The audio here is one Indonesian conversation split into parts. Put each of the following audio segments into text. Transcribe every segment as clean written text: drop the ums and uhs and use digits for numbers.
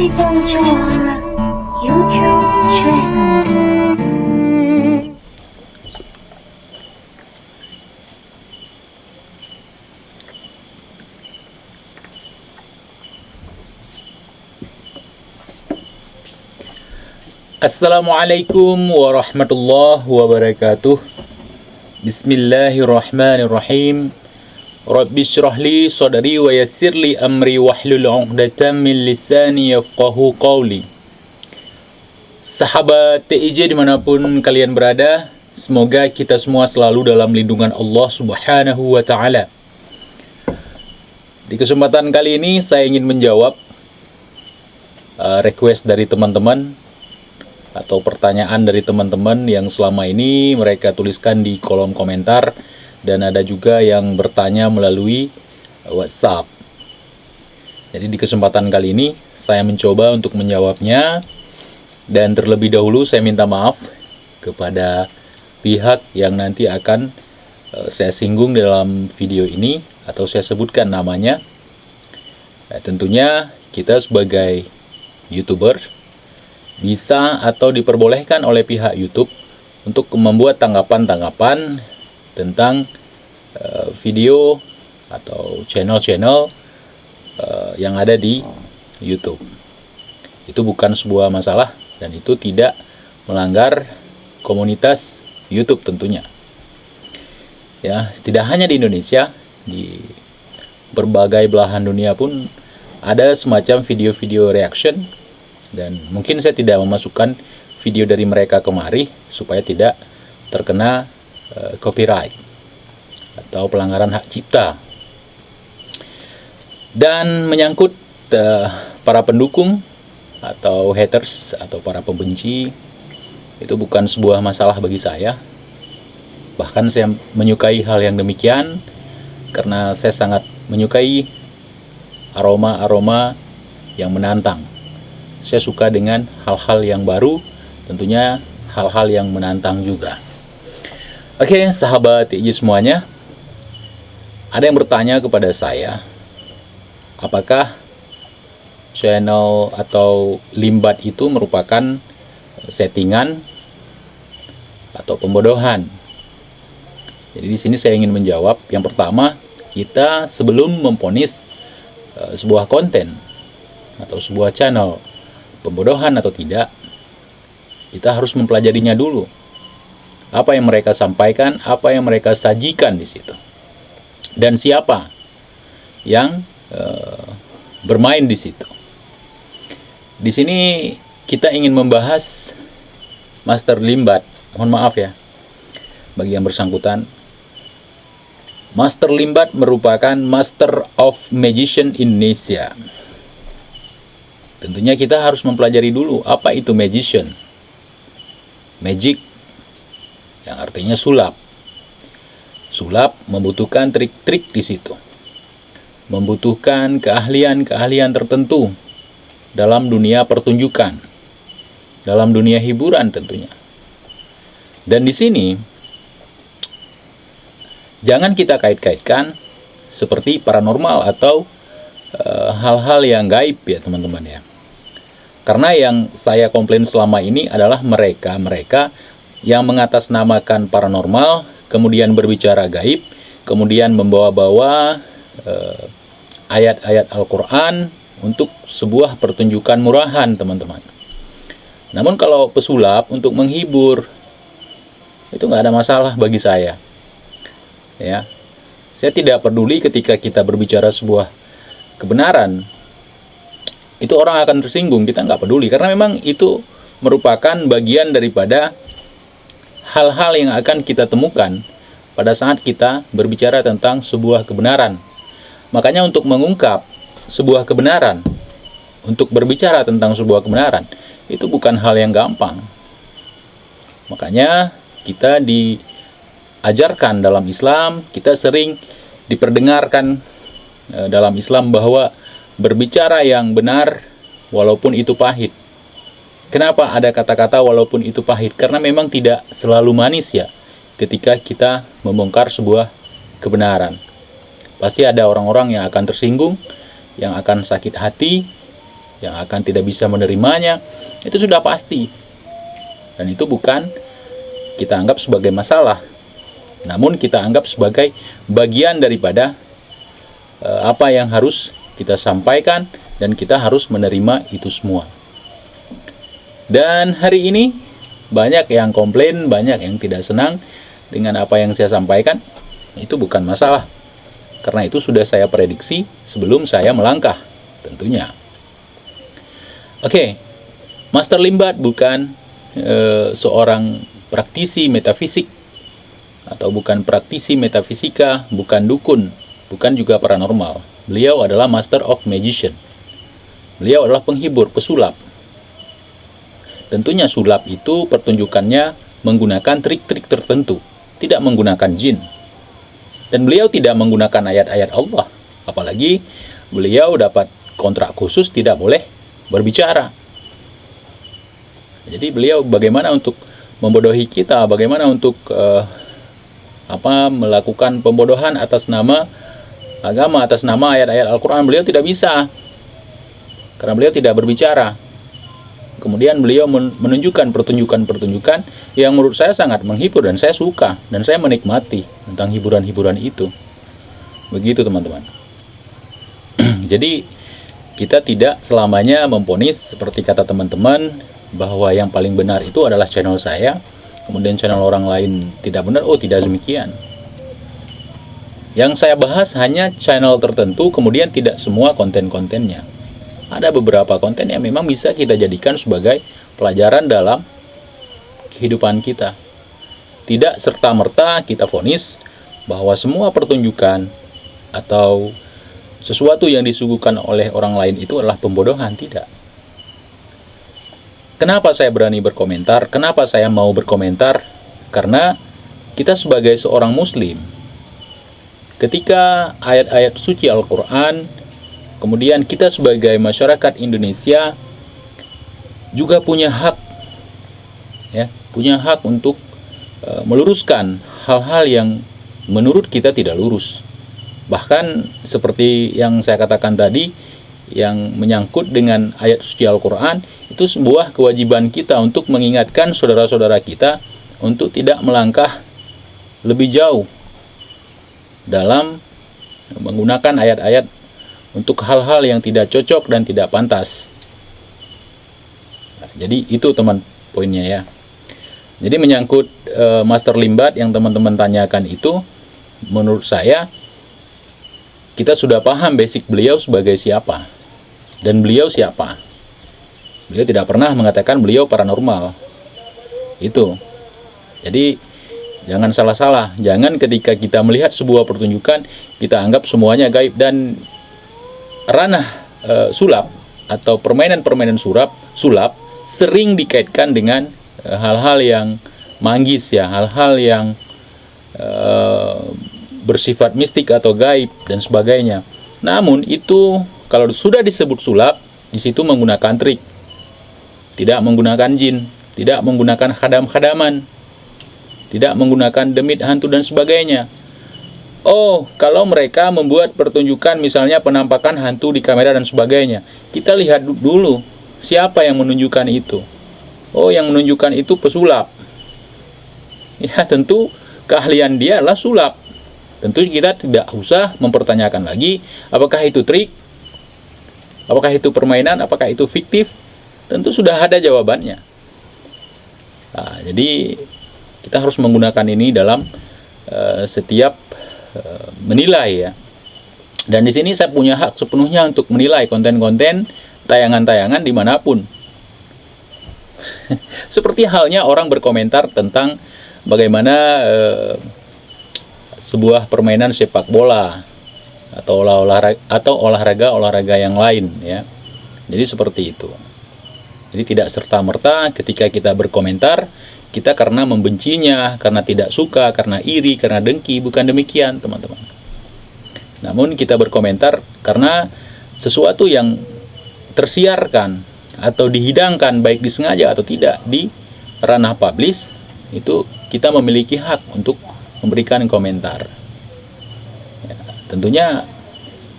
Ditonjol YouTube channel. Assalamualaikum warahmatullahi wabarakatuh. Bismillahirrahmanirrahim. Rabbi syrahli sadri wa yassirli amri wahlul 'uqdatam min lisani yafqahu qawli. Sahabat TIJ dimanapun kalian berada, semoga kita semua selalu dalam lindungan Allah Subhanahu wa ta'ala. Di kesempatan kali ini saya ingin menjawab request dari teman-teman atau pertanyaan dari teman-teman yang selama ini mereka tuliskan di kolom komentar, dan ada juga yang bertanya melalui WhatsApp. Jadi di kesempatan kali ini saya mencoba untuk menjawabnya, dan terlebih dahulu saya minta maaf kepada pihak yang nanti akan saya singgung dalam video ini atau saya sebutkan namanya. Tentunya kita sebagai YouTuber bisa atau diperbolehkan oleh pihak YouTube untuk membuat tanggapan-tanggapan tentang video atau channel-channel yang ada di YouTube. Itu bukan sebuah masalah dan itu tidak melanggar komunitas YouTube tentunya. Ya, tidak hanya di Indonesia, di berbagai belahan dunia pun ada semacam video-video reaction, dan mungkin saya tidak memasukkan video dari mereka kemari supaya tidak terkena copyright atau pelanggaran hak cipta. Dan menyangkut para pendukung atau haters atau para pembenci, itu bukan sebuah masalah bagi saya. Bahkan saya menyukai hal yang demikian karena saya sangat menyukai aroma-aroma yang menantang. Saya suka dengan hal-hal yang baru, tentunya hal-hal yang menantang juga. Oke, sahabat TIJ semuanya, ada yang bertanya kepada saya, apakah channel atau limbat itu merupakan settingan atau pembodohan? Jadi di sini saya ingin menjawab. Yang pertama, kita sebelum memvonis sebuah konten atau sebuah channel pembodohan atau tidak, kita harus mempelajarinya dulu. Apa yang mereka sampaikan, apa yang mereka sajikan di situ, dan siapa yang bermain di situ. Di sini kita ingin membahas Master Limbat. Mohon maaf ya bagi yang bersangkutan. Master Limbat merupakan Master of Magician Indonesia. Tentunya kita harus mempelajari dulu apa itu magician. Magic yang artinya sulap. Sulap membutuhkan trik-trik di situ. Membutuhkan keahlian-keahlian tertentu dalam dunia pertunjukan, dalam dunia hiburan tentunya. Dan di sini jangan kita kait-kaitkan seperti paranormal atau hal-hal yang gaib ya teman-teman ya. Karena yang saya komplain selama ini adalah mereka yang mengatasnamakan paranormal, kemudian berbicara gaib, kemudian membawa-bawa ayat-ayat Al-Quran untuk sebuah pertunjukan murahan teman-teman. Namun kalau pesulap untuk menghibur, itu nggak ada masalah bagi saya. Ya, saya tidak peduli ketika kita berbicara sebuah kebenaran, itu orang akan tersinggung, kita nggak peduli, karena memang itu merupakan bagian daripada hal-hal yang akan kita temukan pada saat kita berbicara tentang sebuah kebenaran. Makanya untuk mengungkap sebuah kebenaran, untuk berbicara tentang sebuah kebenaran, itu bukan hal yang gampang. Makanya kita diajarkan dalam Islam, kita sering diperdengarkan dalam Islam bahwa berbicara yang benar walaupun itu pahit. Kenapa ada kata-kata walaupun itu pahit? Karena memang tidak selalu manis ya ketika kita membongkar sebuah kebenaran. Pasti ada orang-orang yang akan tersinggung, yang akan sakit hati, yang akan tidak bisa menerimanya, itu sudah pasti. Dan itu bukan kita anggap sebagai masalah, namun kita anggap sebagai bagian daripada apa yang harus kita sampaikan, dan kita harus menerima itu semua. Dan hari ini banyak yang komplain, banyak yang tidak senang dengan apa yang saya sampaikan. Itu bukan masalah, karena itu sudah saya prediksi sebelum saya melangkah tentunya. Oke, Master Limbat bukan seorang praktisi metafisik, atau bukan praktisi metafisika, bukan dukun, bukan juga paranormal. Beliau adalah Master of Magician. Beliau adalah penghibur, pesulap. Tentunya sulap itu pertunjukannya menggunakan trik-trik tertentu, tidak menggunakan jin. Dan beliau tidak menggunakan ayat-ayat Allah, apalagi beliau dapat kontrak khusus tidak boleh berbicara. Jadi beliau bagaimana untuk membodohi kita, bagaimana untuk melakukan pembodohan atas nama agama, atas nama ayat-ayat Al-Quran, beliau tidak bisa, karena beliau tidak berbicara. Kemudian beliau menunjukkan pertunjukan-pertunjukan yang menurut saya sangat menghibur, dan saya suka, dan saya menikmati tentang hiburan-hiburan itu. Begitu teman-teman. Jadi kita tidak selamanya memponis seperti kata teman-teman bahwa yang paling benar itu adalah channel saya, kemudian channel orang lain tidak benar. Oh, tidak demikian. Yang saya bahas hanya channel tertentu, kemudian tidak semua konten-kontennya. Ada beberapa konten yang memang bisa kita jadikan sebagai pelajaran dalam kehidupan kita. Tidak serta-merta kita vonis bahwa semua pertunjukan atau sesuatu yang disuguhkan oleh orang lain itu adalah pembodohan, tidak. Kenapa saya berani berkomentar? Kenapa saya mau berkomentar? Karena kita sebagai seorang muslim, ketika ayat-ayat suci Al-Quran, kemudian kita sebagai masyarakat Indonesia juga punya hak, punya hak untuk meluruskan hal-hal yang menurut kita tidak lurus. Bahkan seperti yang saya katakan tadi, yang menyangkut dengan ayat suci Al-Quran, itu sebuah kewajiban kita untuk mengingatkan saudara-saudara kita untuk tidak melangkah lebih jauh dalam menggunakan ayat-ayat untuk hal-hal yang tidak cocok dan tidak pantas. Nah, jadi itu teman poinnya ya. Jadi menyangkut Master Limbat yang teman-teman tanyakan itu, menurut saya kita sudah paham basic beliau sebagai siapa, dan beliau siapa. Beliau tidak pernah mengatakan beliau paranormal. Itu. Jadi jangan salah-salah. Jangan ketika kita melihat sebuah pertunjukan kita anggap semuanya gaib, dan ranah sulap atau permainan-permainan sulap sering dikaitkan dengan hal-hal yang manggis ya, hal-hal yang bersifat mistik atau gaib dan sebagainya. Namun itu kalau sudah disebut sulap, di situ menggunakan trik, tidak menggunakan jin, tidak menggunakan khadam-khadaman, tidak menggunakan demit, hantu dan sebagainya. Oh, kalau mereka membuat pertunjukan misalnya penampakan hantu di kamera dan sebagainya, kita lihat dulu siapa yang menunjukkan itu. Oh, yang menunjukkan itu pesulap. Ya, tentu keahlian dia adalah sulap. Tentu kita tidak usah mempertanyakan lagi apakah itu trik, apakah itu permainan, apakah itu fiktif. Tentu sudah ada jawabannya. Nah, jadi kita harus menggunakan ini dalam setiap menilai ya. Dan di sini saya punya hak sepenuhnya untuk menilai konten-konten, tayangan-tayangan dimanapun. Seperti halnya orang berkomentar tentang bagaimana sebuah permainan sepak bola atau olahraga yang lain ya. Jadi seperti itu. Jadi tidak serta-merta ketika kita berkomentar kita karena membencinya, karena tidak suka, karena iri, karena dengki. Bukan demikian teman-teman. Namun kita berkomentar karena sesuatu yang tersiarkan atau dihidangkan, baik disengaja atau tidak, di ranah publish, itu kita memiliki hak untuk memberikan komentar ya. Tentunya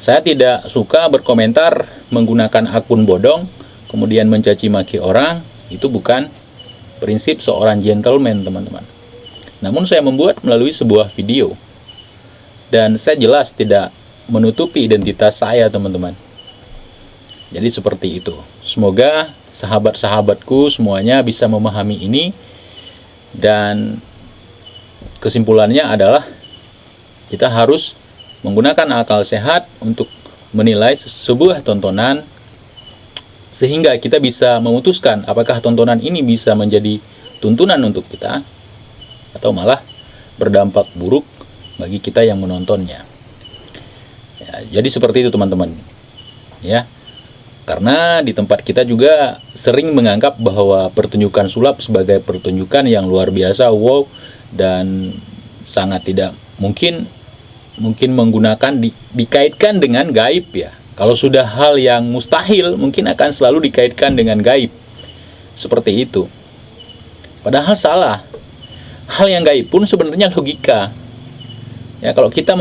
Saya tidak suka berkomentar menggunakan akun bodong, kemudian mencaci maki orang. Itu bukan prinsip seorang gentleman, teman-teman. Namun saya membuat melalui sebuah video. Dan saya jelas tidak menutupi identitas saya, teman-teman. Jadi seperti itu. Semoga sahabat-sahabatku semuanya bisa memahami ini. Dan kesimpulannya adalah kita harus menggunakan akal sehat untuk menilai sebuah tontonan, sehingga kita bisa memutuskan apakah tontonan ini bisa menjadi tuntunan untuk kita atau malah berdampak buruk bagi kita yang menontonnya. Ya, jadi seperti itu, teman-teman. Ya. Karena di tempat kita juga sering menganggap bahwa pertunjukan sulap sebagai pertunjukan yang luar biasa, wow, dan sangat tidak mungkin menggunakan dikaitkan dengan gaib ya. Kalau sudah hal yang mustahil, mungkin akan selalu dikaitkan dengan gaib. Seperti itu. Padahal salah. Hal yang gaib pun sebenarnya logika. Ya, kalau kita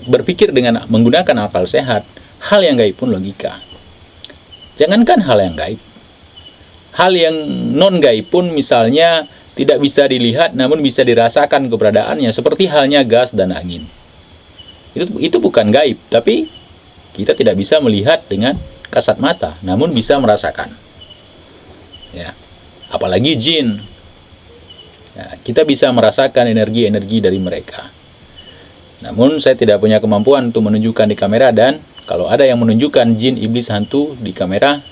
berpikir dengan menggunakan akal sehat, hal yang gaib pun logika. Jangankan hal yang gaib. Hal yang non gaib pun misalnya tidak bisa dilihat namun bisa dirasakan keberadaannya, seperti halnya gas dan angin. Itu bukan gaib, tapi kita tidak bisa melihat dengan kasat mata, namun bisa merasakan. Ya, apalagi jin. Ya, kita bisa merasakan energi-energi dari mereka. Namun saya tidak punya kemampuan untuk menunjukkan di kamera, dan kalau ada yang menunjukkan jin, iblis, hantu di kamera,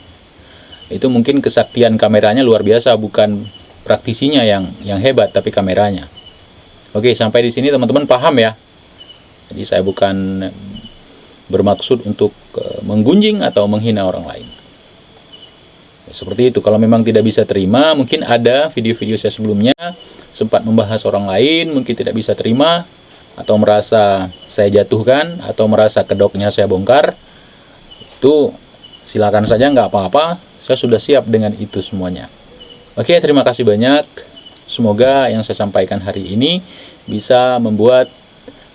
itu mungkin kesaktian kameranya luar biasa, bukan praktisinya yang hebat, tapi kameranya. Oke, sampai di sini teman-teman paham ya. Jadi saya bukan bermaksud untuk menggunjing atau menghina orang lain. Seperti itu. Kalau memang tidak bisa terima, mungkin ada video-video saya sebelumnya sempat membahas orang lain, mungkin tidak bisa terima, atau merasa saya jatuhkan, atau merasa kedoknya saya bongkar, itu silakan saja, nggak apa-apa. Saya sudah siap dengan itu semuanya. Oke, terima kasih banyak. Semoga yang saya sampaikan hari ini bisa membuat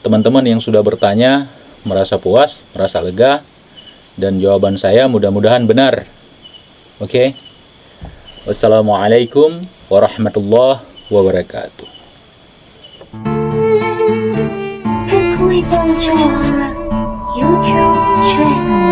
teman-teman yang sudah bertanya merasa puas, merasa lega, dan jawaban saya mudah-mudahan benar. Oke. Wassalamualaikum warahmatullahi wabarakatuh. Klik on YouTube channel.